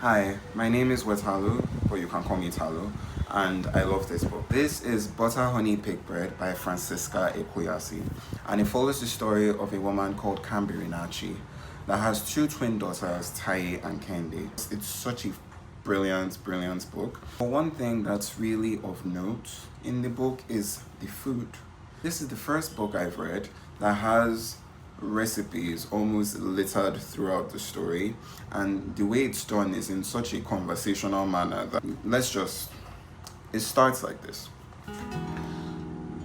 Hi, my name is Wetalu, but you can call me Talu, and I love this book. This is Butter Honey Pig Bread by Francisca Ekwuyasi, and it follows the story of a woman called Kambirinachi that has two twin daughters, Tai and Kendi. It's such a brilliant book. But one thing that's really of note in the book is the food. This is the first book I've read that has recipes almost littered throughout the story, and the way it's done is in such a conversational manner that it starts like this.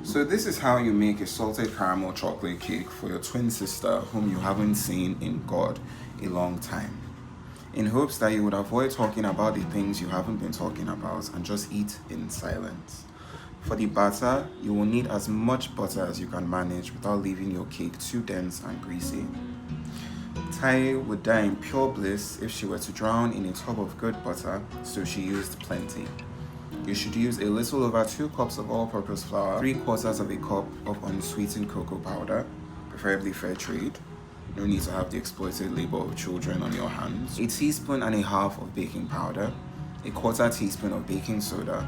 So this is how you make a salted caramel chocolate cake for your twin sister whom you haven't seen in God a long time, in hopes that you would avoid talking about the things you haven't been talking about and just eat in silence. For the batter, you will need as much butter as you can manage without leaving your cake too dense and greasy. Tai would die in pure bliss if she were to drown in a tub of good butter, so she used plenty. You should use a little over 2 cups of all-purpose flour, 3/4 of a cup of unsweetened cocoa powder, preferably fair trade. No need to have the exploited labor of children on your hands. A teaspoon and a half of baking powder, a 1/4 teaspoon of baking soda,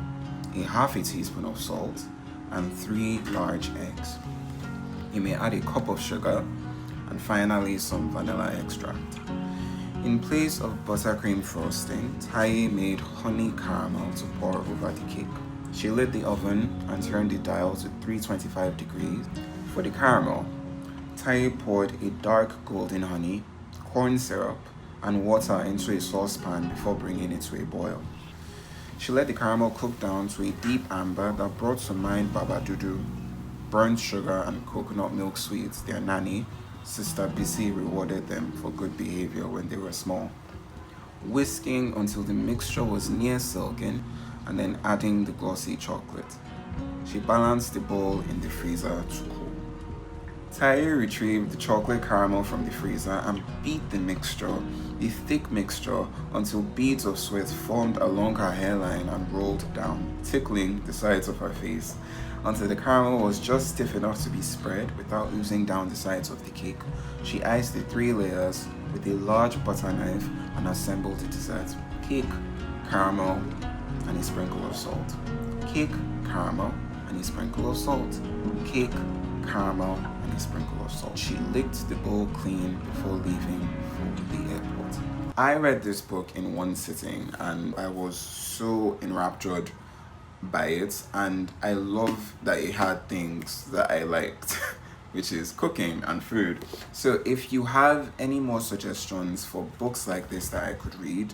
a 1/2 teaspoon of salt, and 3 large eggs. You may add a cup of sugar, and finally some vanilla extract. In place of buttercream frosting, Tai made honey caramel to pour over the cake. She lit the oven and turned the dial to 325 degrees. For the caramel, Tai poured a dark golden honey, corn syrup, and water into a saucepan before bringing it to a boil. She let the caramel cook down to a deep amber that brought to mind Baba Dudu, burnt sugar, and coconut milk sweets their nanny, Sister Bisi, rewarded them for good behavior when they were small. Whisking until the mixture was near silken, and then adding the glossy chocolate. She balanced the bowl in the freezer to cool. Tai retrieved the chocolate caramel from the freezer and beat the thick mixture, until beads of sweat formed along her hairline and rolled down, tickling the sides of her face, until the caramel was just stiff enough to be spread without oozing down the sides of the cake. She iced the 3 layers with a large butter knife and assembled the dessert. Cake, caramel, and a sprinkle of salt. Cake, caramel, and a sprinkle of salt. Cake, caramel, and a sprinkle of salt. She licked the bowl clean before leaving for the airport. I read this book in one sitting and I was so enraptured by it, and I love that it had things that I liked, which is cooking and food. So if you have any more suggestions for books like this that I could read,